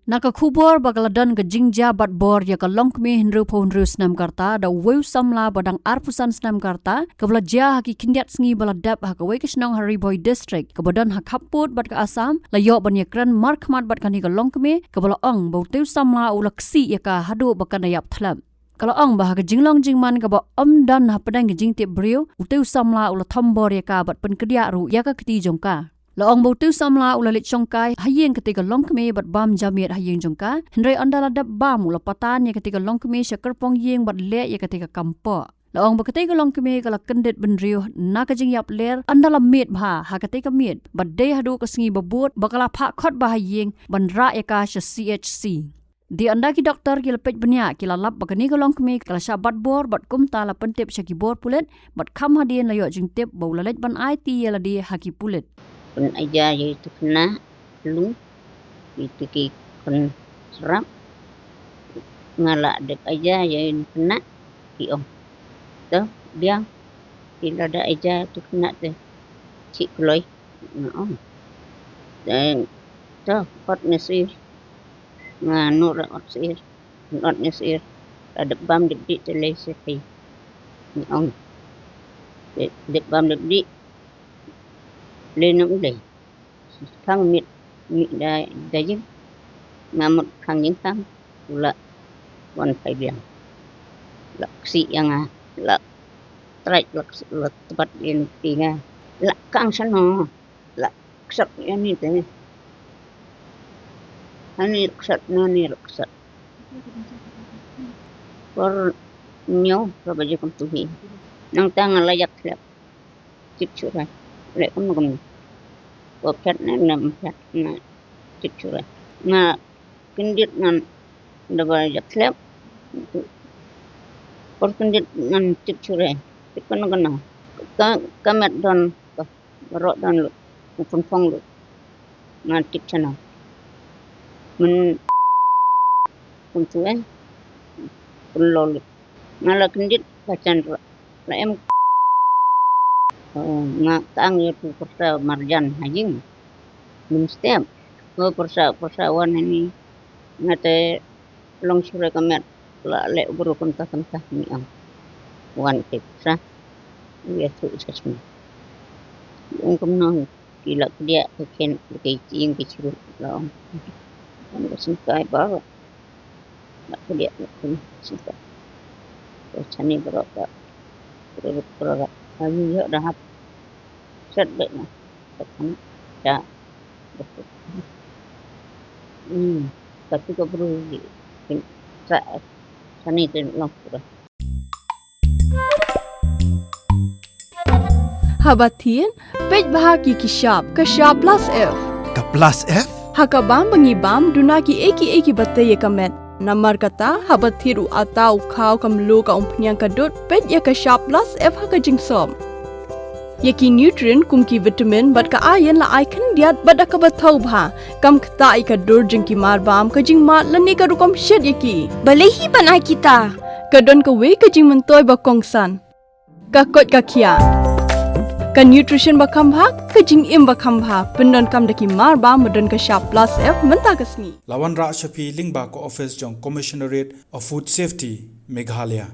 Naka kubor bagaladan ke jingja bat bor ya ke Longkmie hinru pohunru Snem karta da weu samla badang arpusan Snem karta ke belajar haki kindiat sengi baladap hak wei ke Shillong Boy district ke badan hak haput bat ke Assam layok banyakran markmat bat kani ke Longkmie ke belaong bau teu samla ula Ksih ya ke Haduh bakan Īap-Thlep. Kalau ong bah ke jinglong jingman ke ba dan hapadang ke jing tip brio uteu samla ula Thombor ya ke bat penkedia ru ya ke keti jongka. Laong bautu samla ula lit chongkai hayeng ketika Longkmie bat bam jamiat hayeng jongka hendrai andala dap bam ula patan ya ketika Longkmie syakerpong yeng bat le ya ketika kampo. Laong ba ketika Longkmie kala kendit benriu nak jing yap ler andala mit bha ha ketika mit bat dei Haduh ke sengi babut bakala phak khot ba hayeng ban ra ya ka CHC. Di anda ki doktor ki lepet benya ki lalap bakani ke Longkmie kala syabat bor bat kumta la pentip syaki bor pulet bat kam hadien layok jing tip bau lalet ban IT ya la di haki pulet. Pun aja itu kena lu itu ki kon serap ngalak dek aja yang kena ki om tu dia tidak ada aja tu kena tu cik keloi om dan tu pot nesir nganu rat sir not nesir ada bam dek telese pi ni om dek bam dek lên nó cũng để khang miệt đại dương mà một khang những khang là còn phải biển là Ksih yang là trai là tempat yang tinggal là kang sana là Ksih yang ni tu ani Ksih ni Ksih por nhau rồi bây giờ cũng tu hi nang tang là Īap-Thlep chip churai lek kamu kamu obat nam obat na cicura na kendit nan dabar Īap-Thlep por kendit nan cicura tikon kana kamet don rot don lu phong lu na cicana men kuntuan lol ngala kendit bacan la em tang itu persa marjan hajing setiap persawan ini ngate long sure kamet la le buru kentah ni ang wan sa Īathuh sasmi ungkum nang kila dia ken ke cing ke ciru la ang sinkai ba nak dia kun sinkai chani berapa berapa Haduh dah hap set baik nah tekan ya betul tapi kau perlu di sana itu langsung Habatin pej bahagi kishab plus F Ka plus F hakabam bangibam dunaki eki batai kamet Namar kata habat thiru atau kau kamlu ka umpnyang kadut pet ya ka sharp plus F ha ka jingsom. Yaki nutrient kum ki vitamin bat ka iron la icon diat bat ka bathau bha kam khta I ka dur jing ki mar bam ka jing mat lani ka rukom shed yaki. Balehi banai kita. Ka don ka we ka jing mentoy ba kongsan. Ka kot ka kia. Ka nutrition ba kham bha ka jing im ba kham bha pendon kam daki mar bam don ka sharp plus F menta ka sngi. Lawan Ra Shapi Lingba ko office jong Commissionerate of Food Safety Meghalaya